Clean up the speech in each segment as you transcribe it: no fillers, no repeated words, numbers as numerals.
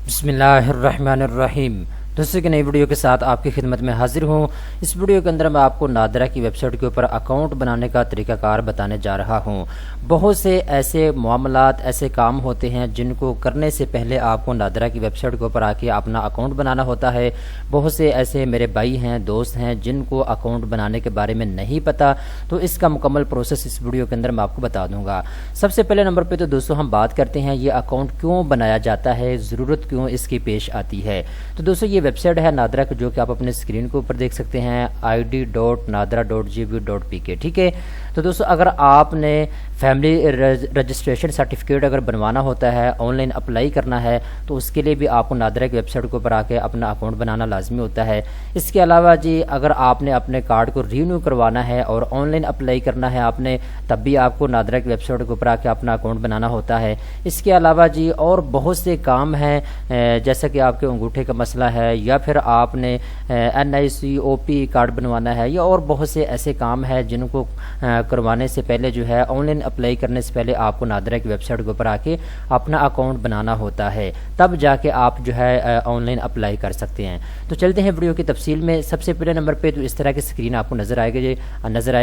بسم اللہ الرحمن الرحیم۔ دوستوں کی نئی ویڈیو کے ساتھ آپ کی خدمت میں حاضر ہوں۔ اس ویڈیو کے اندر میں آپ کو نادرا کی ویب سائٹ کے اوپر اکاؤنٹ بنانے کا طریقہ کار بتانے جا رہا ہوں۔ بہت سے ایسے معاملات، ایسے کام ہوتے ہیں جن کو کرنے سے پہلے آپ کو نادرا کی ویب سائٹ کے اوپر آ کے اپنا اکاؤنٹ بنانا ہوتا ہے۔ بہت سے ایسے میرے بھائی ہیں، دوست ہیں جن کو اکاؤنٹ بنانے کے بارے میں نہیں پتہ، تو اس کا مکمل پروسیس اس ویڈیو کے اندر میں آپ کو بتا دوں گا۔ سب سے پہلے نمبر پہ تو دوستوں ہم بات کرتے ہیں یہ اکاؤنٹ کیوں بنایا جاتا ہے، ضرورت کیوں اس کی پیش آتی ہے۔ تو دوستوں یہ ویب سائٹ ہے نادرا جو کہ آپ اپنے اسکرین کے اوپر دیکھ سکتے ہیں id.nadra.gov.pk، ٹھیک ہے۔ تو دوستو اگر آپ نے فیملی رجسٹریشن سرٹیفکیٹ اگر بنوانا ہوتا ہے، آن لائن اپلائی کرنا ہے، تو اس کے لیے بھی آپ کو نادرا کی ویب سائٹ کے اوپر آ کے اپنا اکاؤنٹ بنانا لازمی ہوتا ہے۔ اس کے علاوہ جی اگر آپ نے اپنے کارڈ کو رینیو کروانا ہے اور آن لائن اپلائی کرنا ہے آپ نے، تب بھی آپ کو نادرا کی ویب سائٹ کے اوپر آ کے اپنا اکاؤنٹ بنانا ہوتا ہے۔ اس کے علاوہ جی اور بہت سے کام ہیں، جیسا کہ آپ کے انگوٹھے کا مسئلہ ہے، یا پھر آپ نے NICOP کارڈ بنوانا ہے، یا اور بہت سے ایسے کام ہیں جن کو کروانے سے پہلے جو ہے آن لائن اپلائی کرنے سے پہلے آپ کو نادرا کی ویب سائٹ کے اوپر آ کے اپنا اکاؤنٹ بنانا ہوتا ہے، تب جا کے آپ جو ہے آن لائن اپلائی کر سکتے ہیں۔ تو چلتے ہیں ویڈیو کی تفصیل میں۔ سب سے پہلے نمبر پہ تو اس طرح کی اسکرین آپ کو نظر آئے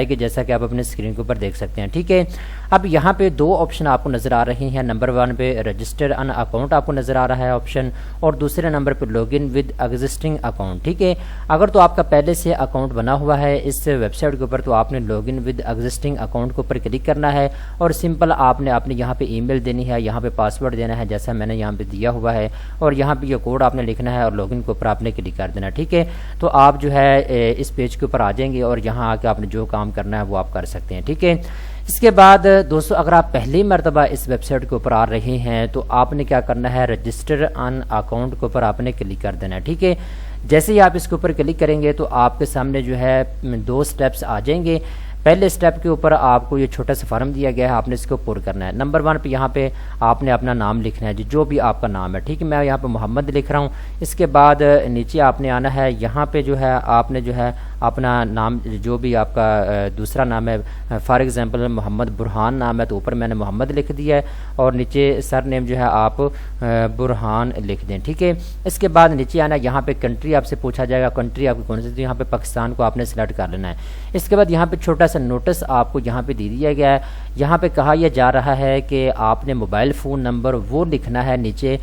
گی جیسا کہ آپ اپنے اسکرین کے اوپر دیکھ سکتے ہیں، ٹھیک ہے۔ اب یہاں پہ دو آپشن آپ کو نظر آ رہی ہیں۔ نمبر 1 پہ رجسٹر ان اکاؤنٹ آپ کو نظر آ رہا ہے آپشن، اور دوسرے نمبر پہ log in with existing account, ٹھیک ہے۔ اگر تو آپ کا پہلے سے اکاؤنٹ بنا ہوا ہے اس ویب سائٹ کے اوپر، تو آپ نے log in with existing account کے اوپر کلک کرنا ہے، اور سمپل آپ نے اپنے یہاں پہ ای میل دینی ہے، یہاں پہ پاسورڈ دینا ہے جیسا میں نے یہاں پہ دیا ہوا ہے، اور یہاں پہ یہ کوڈ آپ نے لکھنا ہے اور لاگ ان کے اوپر آپ نے کلک کر دینا، ٹھیک ہے۔ تو آپ جو ہے اس پیج کے اوپر آ جائیں گے اور یہاں آ کے آپ نے جو کام کرنا ہے وہ آپ کر سکتے ہیں، ٹھیک ہے۔ اس کے بعد دوستو اگر آپ پہلی مرتبہ اس ویب سائٹ کے اوپر آ رہے ہیں تو آپ نے کیا کرنا ہے، رجسٹر ان اکاؤنٹ کے اوپر آپ نے کلک کر دینا ہے، ٹھیک ہے۔ جیسے ہی آپ اس کے اوپر کلک کریں گے تو آپ کے سامنے جو ہے 2 سٹیپس آ جائیں گے۔ پہلے سٹیپ کے اوپر آپ کو یہ چھوٹا سا فارم دیا گیا ہے، آپ نے اس کو پر کرنا ہے۔ نمبر 1 پہ یہاں پہ آپ نے اپنا نام لکھنا ہے، جو بھی آپ کا نام ہے، ٹھیک ہے۔ میں یہاں پہ محمد لکھ رہا ہوں۔ اس کے بعد نیچے آپ نے آنا ہے، یہاں پہ جو ہے آپ نے جو ہے اپنا نام جو بھی آپ کا دوسرا نام ہے، فار ایگزامپل محمد برہان نام ہے تو اوپر میں نے محمد لکھ دیا ہے، اور نیچے سر نیم جو ہے آپ برہان لکھ دیں، ٹھیک ہے۔ اس کے بعد نیچے آنا، یہاں پہ کنٹری آپ سے پوچھا جائے گا، کنٹری آپ کی کون سی، تو یہاں پہ پاکستان کو آپ نے سلیکٹ کر لینا ہے۔ اس کے بعد یہاں پہ چھوٹا سا نوٹس آپ کو یہاں پہ دے دیا گیا ہے، یہاں پہ کہا یہ جا رہا ہے کہ آپ نے موبائل فون نمبر وہ لکھنا ہے نیچے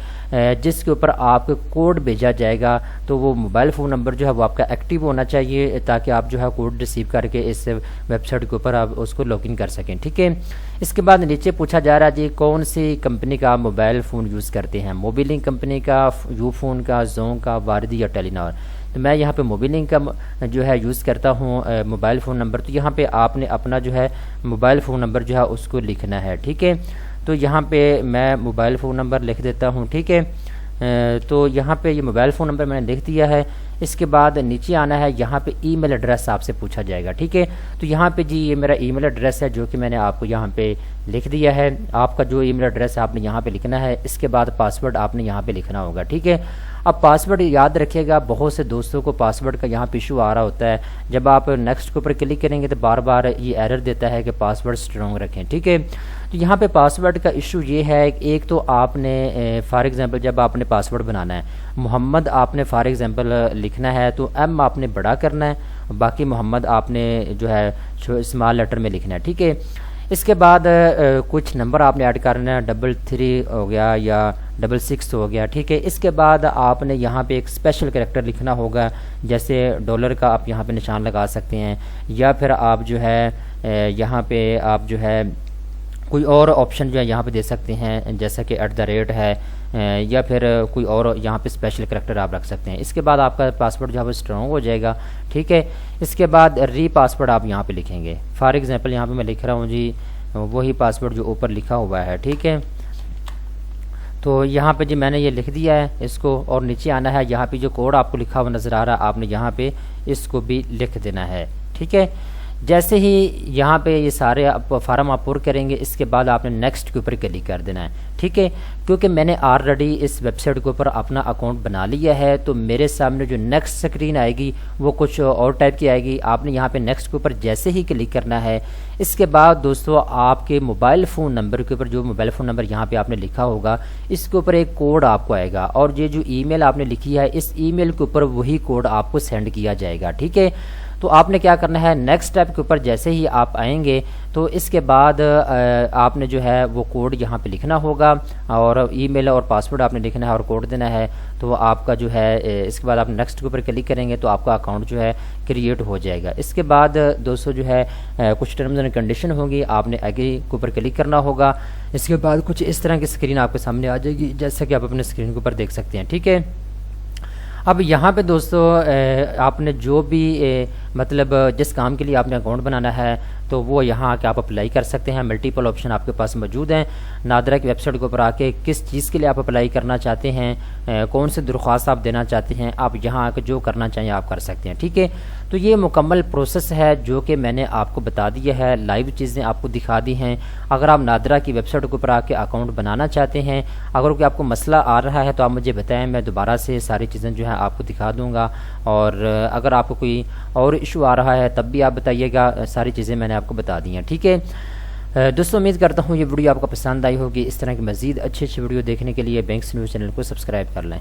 جس کے اوپر آپ کو کوڈ بھیجا جائے گا، تو وہ موبائل فون نمبر جو ہے وہ آپ کا ایکٹیو ہونا چاہیے تاکہ آپ جو ہے کوڈ ریسیو کر کے اس ویب سائٹ کے اوپر آپ اس کو لاگ ان کر سکیں، ٹھیک ہے۔ اس کے بعد نیچے پوچھا جا رہا ہے جی کون سی کمپنی کا موبائل فون یوز کرتے ہیں، موبیلنگ کمپنی کا، یو فون کا، زون کا، واردی یا ٹیلی نار۔ تو میں یہاں پہ موبیلنگ کا جو ہے یوز کرتا ہوں موبائل فون نمبر، تو یہاں پہ آپ نے اپنا جو ہے موبائل فون نمبر جو ہے اس کو لکھنا ہے، ٹھیک ہے۔ تو یہاں پہ میں موبائل فون نمبر لکھ دیتا ہوں، ٹھیک ہے۔ تو یہاں پہ یہ موبائل فون نمبر میں نے لکھ دیا ہے۔ اس کے بعد نیچے آنا ہے، یہاں پہ ای میل ایڈریس آپ سے پوچھا جائے گا، ٹھیک ہے۔ تو یہاں پہ جی یہ میرا ای میل ایڈریس ہے جو کہ میں نے آپ کو یہاں پہ لکھ دیا ہے۔ آپ کا جو ای میل ایڈریس ہے آپ نے یہاں پہ لکھنا ہے۔ اس کے بعد پاسورڈ آپ نے یہاں پہ لکھنا ہوگا، ٹھیک ہے۔ اب پاسورڈ یاد رکھیے گا، بہت سے دوستوں کو پاسورڈ کا یہاں پہ ایشو آ رہا ہوتا ہے، جب آپ نیکسٹ کے اوپر کلک کریں گے تو بار بار یہ ایرر دیتا ہے کہ پاسورڈ اسٹرانگ رکھیں، ٹھیک ہے۔ تو یہاں پہ پاسورڈ کا ایشو یہ ہے، ایک تو آپ نے فار ایگزامپل جب آپ نے پاسورڈ بنانا ہے، محمد آپ نے فار ایگزامپل لکھنا ہے تو ایم آپ نے بڑا کرنا ہے، باقی محمد آپ نے جو ہے اسمال لیٹر میں لکھنا ہے، ٹھیک ہے۔ اس کے بعد کچھ نمبر آپ نے ایڈ کرنا ہے، 33 ہو گیا یا 66 ہو گیا، ٹھیک ہے۔ اس کے بعد آپ نے یہاں پہ ایک اسپیشل کریکٹر لکھنا ہوگا، جیسے ڈالر کا آپ یہاں پہ نشان لگا سکتے ہیں، یا پھر آپ جو ہے یہاں پہ آپ جو ہے کوئی اور آپشن جو ہے یہاں پہ دے سکتے ہیں، جیسا کہ @ ہے، یا پھر کوئی اور یہاں پہ اسپیشل کریکٹر آپ رکھ سکتے ہیں۔ اس کے بعد آپ کا پاسورڈ جو ہے وہ اسٹرانگ ہو جائے گا، ٹھیک ہے۔ اس کے بعد ری پاسورڈ آپ یہاں پہ لکھیں گے، فار ایگزامپل یہاں پہ میں لکھ رہا ہوں جی وہی پاسورڈ جو اوپر لکھا ہوا ہے، ٹھیک ہے۔ تو یہاں پہ جی میں نے یہ لکھ دیا ہے اس کو، اور نیچے آنا ہے، یہاں پہ جو کوڈ آپ کو لکھا ہوا نظر آ رہا ہے آپ نے یہاں پہ اس کو بھی لکھ دینا ہے، ٹھیک ہے۔ جیسے ہی یہاں پہ یہ سارے فارم آپ پر کریں گے، اس کے بعد آپ نے نیکسٹ کے اوپر کلک کر دینا ہے، ٹھیک ہے، کیونکہ میں نے آلریڈی اس ویب سائٹ کے اوپر اپنا اکاؤنٹ بنا لیا ہے، تو میرے سامنے جو نیکسٹ سکرین آئے گی وہ کچھ اور ٹائپ کی آئے گی۔ آپ نے یہاں پہ نیکسٹ کے اوپر جیسے ہی کلک کرنا ہے، اس کے بعد دوستو آپ کے موبائل فون نمبر کے اوپر، جو موبائل فون نمبر یہاں پہ آپ نے لکھا ہوگا، اس کے اوپر ایک کوڈ آپ کو آئے گا، اور یہ جو ای میل آپ نے لکھی ہے اس ای میل کے اوپر وہی کوڈ آپ کو سینڈ کیا جائے گا، ٹھیک ہے۔ تو آپ نے کیا کرنا ہے، نیکسٹ اسٹیپ کے اوپر جیسے ہی آپ آئیں گے تو اس کے بعد آپ نے جو ہے وہ کوڈ یہاں پہ لکھنا ہوگا، اور ای میل اور پاسورڈ آپ نے لکھنا ہے اور کوڈ دینا ہے، تو آپ کا جو ہے اس کے بعد آپ نیکسٹ کے اوپر کلک کریں گے تو آپ کا اکاؤنٹ جو ہے کریٹ ہو جائے گا۔ اس کے بعد دوستو جو ہے کچھ ٹرمز اینڈ کنڈیشن ہوں گی، آپ نے ایگری کے اوپر کلک کرنا ہوگا۔ اس کے بعد کچھ اس طرح کی اسکرین آپ کے سامنے آ جائے گی، جیسا کہ آپ اپنے اسکرین کے اوپر دیکھ سکتے ہیں، ٹھیک ہے۔ اب یہاں پہ دوستو آپ نے جو بھی مطلب جس کام کے لیے آپ نے اکاؤنٹ بنانا ہے تو وہ یہاں آ کے آپ اپلائی کر سکتے ہیں، ملٹیپل آپشن آپ کے پاس موجود ہیں۔ نادرہ کی ویب سائٹ کے اوپر آ کے کس چیز کے لیے آپ اپلائی کرنا چاہتے ہیں، کون سے درخواست آپ دینا چاہتے ہیں، آپ یہاں آ کے جو کرنا چاہیں آپ کر سکتے ہیں، ٹھیک ہے۔ تو یہ مکمل پروسیس ہے جو کہ میں نے آپ کو بتا دیا ہے، لائیو چیزیں آپ کو دکھا دی ہیں۔ اگر آپ نادرہ کی ویب سائٹ کے اوپر آ کے اکاؤنٹ بنانا چاہتے ہیں، اگر کوئی آپ کو مسئلہ آ رہا ہے تو آپ مجھے بتائیں، میں دوبارہ سے ساری چیزیں جو ہیں آپ کو دکھا دوں گا، اور اگر آپ کو کوئی اور ایشو آ رہا ہے تب بھی آپ بتائیے گا، ساری چیزیں میں نے آپ کو بتا دی ہیں، ٹھیک ہے۔ دوستو امید کرتا ہوں یہ ویڈیو آپ کو پسند آئی ہوگی۔ اس طرح کی مزید اچھی ویڈیو دیکھنے کے لیے بینکس نیوز چینل کو سبسکرائب کر لیں۔